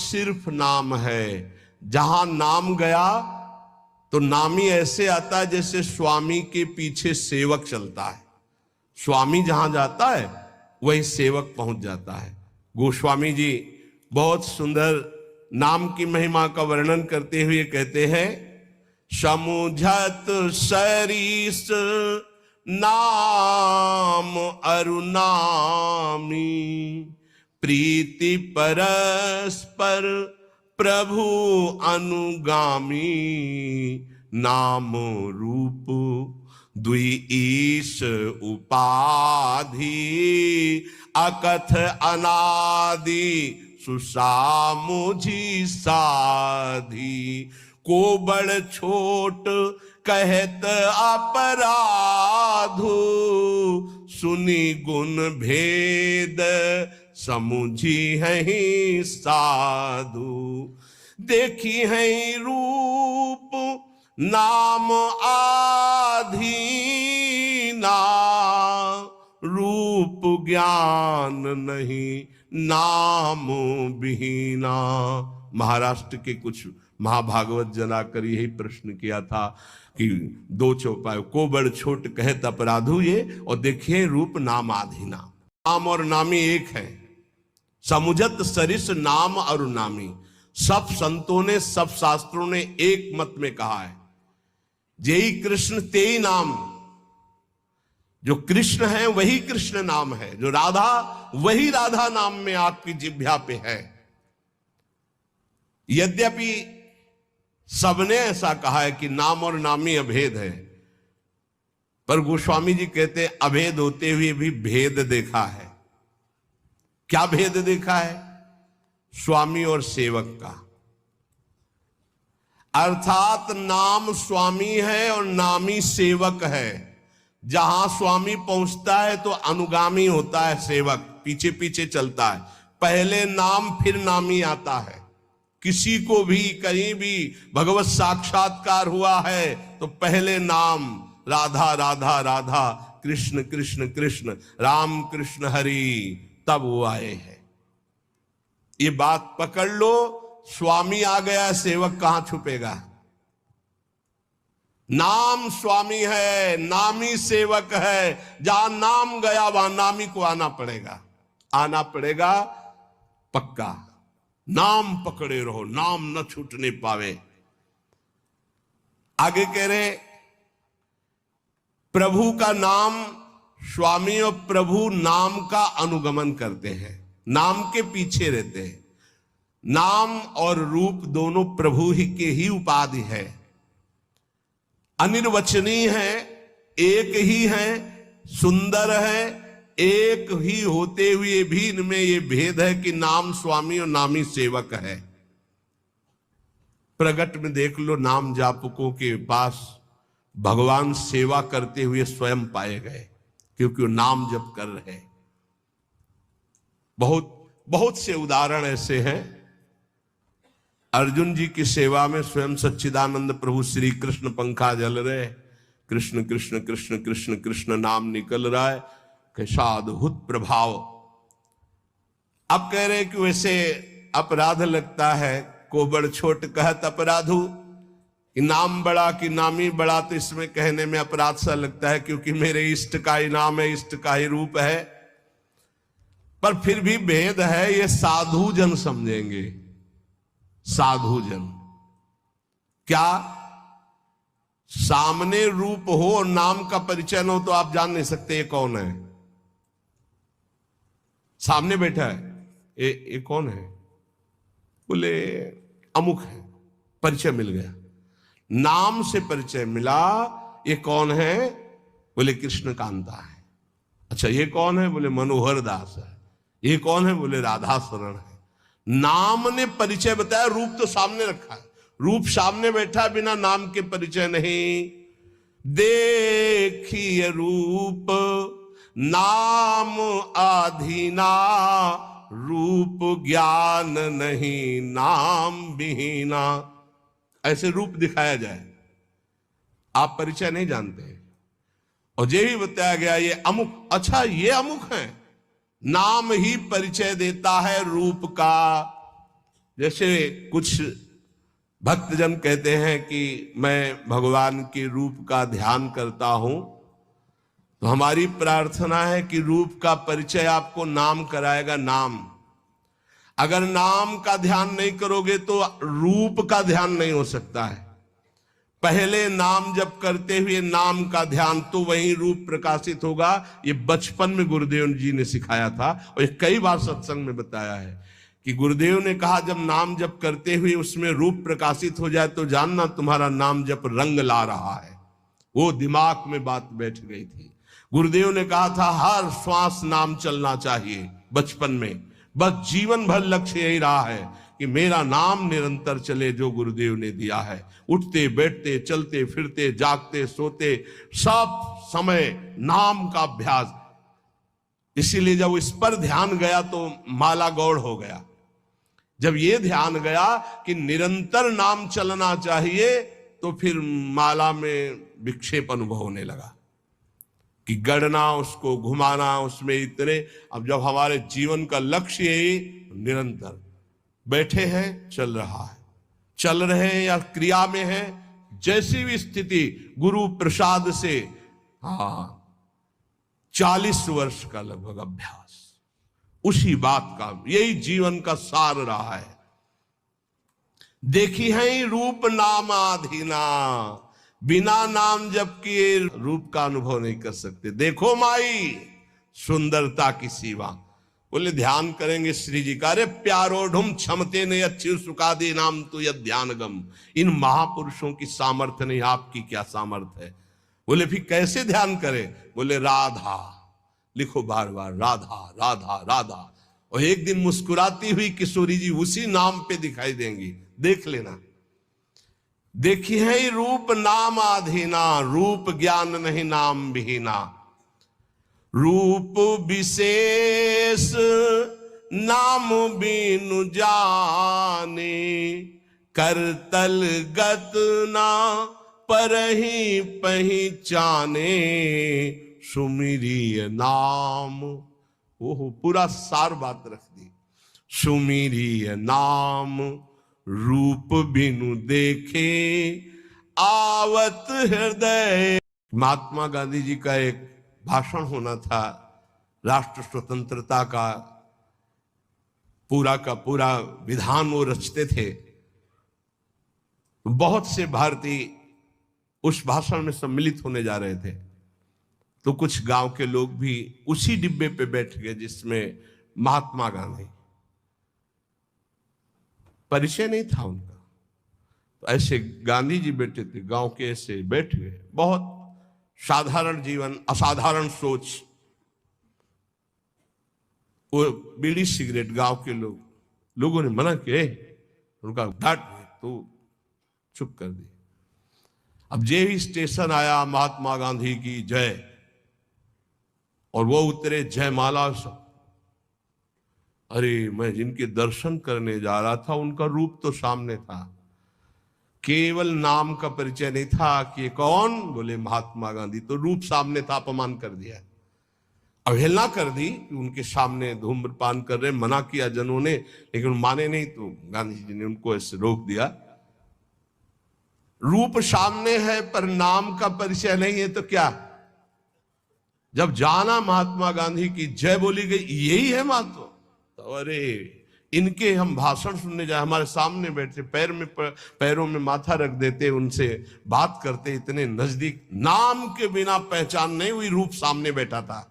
सिर्फ नाम है। जहां नाम गया तो नामी ऐसे आता है जैसे स्वामी के पीछे सेवक चलता है। स्वामी जहां जाता है वही सेवक पहुंच जाता है। गोस्वामी जी बहुत सुंदर नाम की महिमा का वर्णन करते हुए कहते हैं, समुझत सरिस नाम अरुनामी, प्रीति परस्पर प्रभु अनुगामी, नाम रूप द्वि ईश उपाधि, अकथ अनादि सुसामुझी साधी, को बड़ छोट कहत अपराधु, सुनी गुण भेद समुझी है साधु, देखी है रूप नाम आधीना, रूप ज्ञान नहीं नाम बिहीना। महाराष्ट्र के कुछ महाभागवत जनाकर यही प्रश्न किया था कि दो चौपाई, को बड़ छोट कहत अपराधु ये, और देखिए रूप नाम आधीना। नाम और नामी एक है। समुझत सरिस नाम और नामी, सब संतों ने सब शास्त्रों ने एक मत में कहा है, जेई कृष्ण तेई नाम। जो कृष्ण है वही कृष्ण नाम है, जो राधा वही राधा नाम में आपकी जिह्वा पे है। यद्यपि सबने ऐसा कहा है कि नाम और नामी अभेद है, पर गोस्वामी जी कहते हैं अभेद होते हुए भी भेद देखा है। क्या भेद देखा है? स्वामी और सेवक का। अर्थात नाम स्वामी है और नामी सेवक है। जहां स्वामी पहुंचता है तो अनुगामी होता है सेवक, पीछे पीछे चलता है। पहले नाम फिर नामी आता है। किसी को भी कहीं भी भगवत साक्षात्कार हुआ है तो पहले नाम राधा राधा राधा, कृष्ण कृष्ण कृष्ण, राम कृष्ण हरि, तब वो आए हैं। ये बात पकड़ लो, स्वामी आ गया, सेवक कहां छुपेगा। नाम स्वामी है, नामी सेवक है। जहां नाम गया वहां नामी को आना पड़ेगा, आना पड़ेगा पक्का। नाम पकड़े रहो, नाम न छूटने पावे। आगे कह रहे, प्रभु का नाम, स्वामी और प्रभु नाम का अनुगमन करते हैं, नाम के पीछे रहते हैं। नाम और रूप दोनों प्रभु ही के ही उपाधि है, अनिर्वचनीय है, एक ही है, सुंदर है, एक ही होते हुए भी इनमें ये भेद है कि नाम स्वामी और नामी सेवक है। प्रगट में देख लो, नाम जापकों के पास भगवान सेवा करते हुए स्वयं पाए गए, क्योंकि वो नाम जप कर रहे। बहुत बहुत से उदाहरण ऐसे हैं। अर्जुन जी की सेवा में स्वयं सच्चिदानंद प्रभु श्री कृष्ण पंखा जल रहे, कृष्ण कृष्ण कृष्ण कृष्ण कृष्ण नाम निकल रहा है, कैसा अद्भुत प्रभाव। अब कह रहे कि वैसे अपराध लगता है, को बड़ छोट कहत अपराधु, कि नाम बड़ा कि नामी बड़ा, तो इसमें कहने में अपराध सा लगता है, क्योंकि मेरे इष्ट का ही नाम है, इष्ट का ही रूप है। पर फिर भी भेद है, ये साधु जन समझेंगे। साधु जन क्या, सामने रूप हो और नाम का परिचय न हो तो आप जान नहीं सकते ये कौन है। सामने बैठा है, ये कौन है? बोले अमुक है, परिचय मिल गया। नाम से परिचय मिला, ये कौन है? बोले कृष्ण कांता है। अच्छा ये कौन है? बोले मनोहर दास है। ये कौन है? बोले राधा शरण है। नाम ने परिचय बताया, रूप तो सामने रखा है। रूप सामने बैठा, बिना नाम के परिचय नहीं। देखिए रूप नाम आधीना, रूप ज्ञान नहीं नाम बिहीना। ऐसे रूप दिखाया जाए, आप परिचय नहीं जानते। और ये भी बताया गया ये अमुक, अच्छा ये अमुक है। नाम ही परिचय देता है रूप का। जैसे कुछ भक्तजन कहते हैं कि मैं भगवान के रूप का ध्यान करता हूं, तो हमारी प्रार्थना है कि रूप का परिचय आपको नाम कराएगा। नाम, अगर नाम का ध्यान नहीं करोगे तो रूप का ध्यान नहीं हो सकता है। पहले नाम जप करते हुए नाम का ध्यान, तो वही रूप प्रकाशित होगा। ये बचपन में गुरुदेव जी ने सिखाया था और ये कई बार सत्संग में बताया है कि गुरुदेव ने कहा जब नाम जप करते हुए उसमें रूप प्रकाशित हो जाए तो जानना तुम्हारा नाम जप रंग ला रहा है। वो दिमाग में बात बैठ गई थी। गुरुदेव ने कहा था हर श्वास नाम चलना चाहिए बचपन में, बस जीवन भर लक्ष्य यही रहा है कि मेरा नाम निरंतर चले जो गुरुदेव ने दिया है। उठते बैठते चलते फिरते जागते सोते सब समय नाम का अभ्यास। इसीलिए जब इस पर ध्यान गया तो माला गौड़ हो गया। जब ये ध्यान गया कि निरंतर नाम चलना चाहिए तो फिर माला में विक्षेप अनुभव होने लगा कि गढ़ना, उसको घुमाना, उसमें इतने। अब जब हमारे जीवन का लक्ष्य ही निरंतर बैठे हैं, चल रहा है, चल रहे हैं या क्रिया में है, जैसी भी स्थिति, गुरु प्रसाद से 40 वर्ष का लगभग अभ्यास, उसी बात का, यही जीवन का सार रहा है। देखी है रूप नामाधीना, बिना नाम जप किए रूप का अनुभव नहीं कर सकते। देखो माई सुंदरता की सीमा। बोले ध्यान करेंगे श्री जी का, अरे प्यारो ढुम क्षमते ने अच्छी सुखा दे नाम तो यह ध्यान गम। इन महापुरुषों की सामर्थ्य नहीं, आपकी क्या सामर्थ्य है। बोले फिर कैसे ध्यान करें? बोले राधा लिखो बार बार, राधा राधा राधा। और एक दिन मुस्कुराती हुई किशोरी जी उसी नाम पे दिखाई देंगी, देख लेना। देखी है रूप नाम आधीना, रूप ज्ञान नहीं नाम विहीना। रूप विशेष नाम बिनु जाने, करतल गत ना परहि पहचाने। सुमिरिय नाम, ओहो पूरा सार बात रख दी। सुमिरिय नाम रूप बिनु देखे आवत हृदय। महात्मा गांधी जी का एक भाषण होना था, राष्ट्र स्वतंत्रता का पूरा विधान वो रचते थे। बहुत से भारतीय उस भाषण में सम्मिलित होने जा रहे थे, तो कुछ गांव के लोग भी उसी डिब्बे पे बैठ गए जिसमें महात्मा गांधी। परिचय नहीं था उनका, तो ऐसे गांधी जी बैठे थे, गांव के ऐसे बैठ गए। बहुत साधारण जीवन, असाधारण सोच। वो बीड़ी सिगरेट गांव के लोगों ने मना किया, उनका डांट तो चुप कर दी। अब जे ही स्टेशन आया महात्मा गांधी की जय, और वो उतरे जयमाला सब। अरे मैं जिनके दर्शन करने जा रहा था उनका रूप तो सामने था, केवल नाम का परिचय नहीं था कि कौन। बोले महात्मा गांधी, तो रूप सामने था, अपमान कर दिया, अवहेलना कर दी कि उनके सामने धूम्रपान कर रहे। मना किया जनों ने, लेकिन माने नहीं, तो गांधी जी ने उनको ऐसे रोक दिया। रूप सामने है पर नाम का परिचय नहीं है तो क्या? जब जाना महात्मा गांधी की जय बोली गई, यही है महत्व। तो अरे इनके हम भाषण सुनने जाए, हमारे सामने बैठे, पैरों में माथा रख देते, उनसे बात करते, इतने नजदीक। नाम के बिना पहचान नहीं हुई, रूप सामने बैठा था।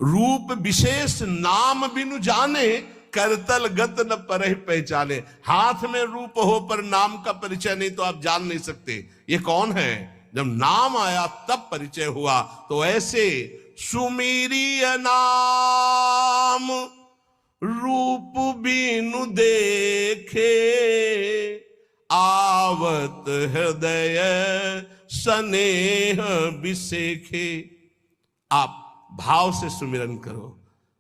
रूप विशेष नाम बिनु जाने, करतल गत न परहि पहचाने। हाथ में रूप हो पर नाम का परिचय नहीं तो आप जान नहीं सकते ये कौन है। जब नाम आया तब परिचय हुआ। तो ऐसे सुमिरिय नाम रूप बिनु देखे, आवत हृदय स्नेह बिसेखे। आप भाव से सुमिरन करो,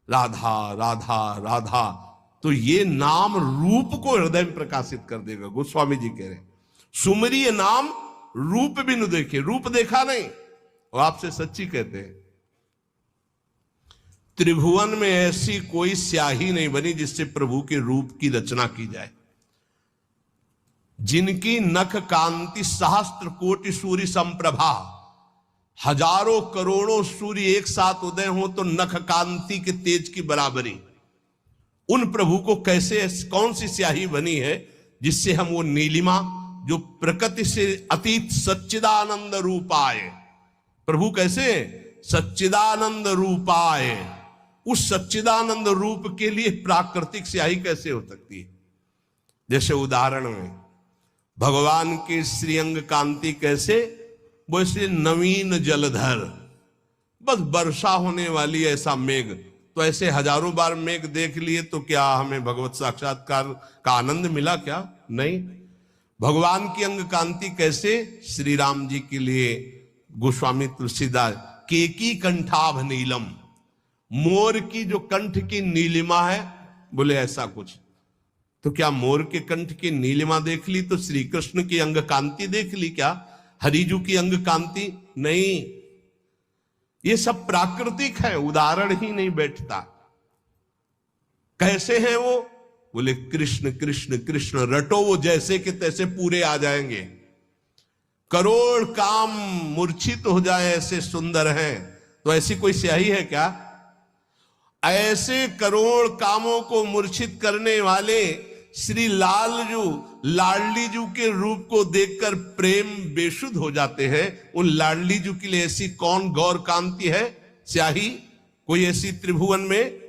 राधा राधा राधा, तो ये नाम रूप को हृदय में प्रकाशित कर देगा। गोस्वामी जी कह रहे सुमरिय नाम रूप बिनु देखे, रूप देखा नहीं। और आपसे सच्ची कहते हैं, त्रिभुवन में ऐसी कोई स्याही नहीं बनी जिससे प्रभु के रूप की रचना की जाए। जिनकी नख कांति सहस्त्र कोटि सूर्य संप्रभा, हजारों करोड़ों सूर्य एक साथ उदय हो तो नख कांति के तेज की बराबरी, उन प्रभु को कैसे, कौन सी स्याही बनी है जिससे हम वो नीलिमा जो प्रकृति से अतीत सच्चिदानंद रूपाय, प्रभु कैसे सच्चिदानंद रूपाय, उस सच्चिदानंद रूप के लिए प्राकृतिक स्याही कैसे हो सकती है। जैसे उदाहरण में भगवान के श्रीअंग कांति कैसे, वो इसलिए नवीन जलधर, बस वर्षा होने वाली ऐसा मेघ, तो ऐसे हजारों बार मेघ देख लिए तो क्या हमें भगवत साक्षात्कार का आनंद मिला क्या? नहीं। भगवान की अंग कांति कैसे, श्री राम जी के लिए गोस्वामी तुलसीदास केकी कंठाभ नीलम, मोर की जो कंठ की नीलिमा है, बोले ऐसा कुछ। तो क्या मोर के कंठ की नीलिमा देख ली तो श्री कृष्ण की अंग कांति देख ली क्या? हरिजू की अंग कांति नहीं। ये सब प्राकृतिक है, उदाहरण ही नहीं बैठता। कैसे हैं वो? बोले कृष्ण कृष्ण कृष्ण, रटो वो जैसे के तैसे पूरे आ जाएंगे। करोड़ काम मूर्छित हो जाए ऐसे सुंदर हैं, तो ऐसी कोई स्याही है क्या? ऐसे करोड़ कामों को मूर्छित करने वाले श्री लालजू लाडली जू के रूप को देखकर प्रेम बेसुध हो जाते हैं। उन लाडली जू के लिए ऐसी कौन गौर कांति है, स्याही कोई ऐसी त्रिभुवन में?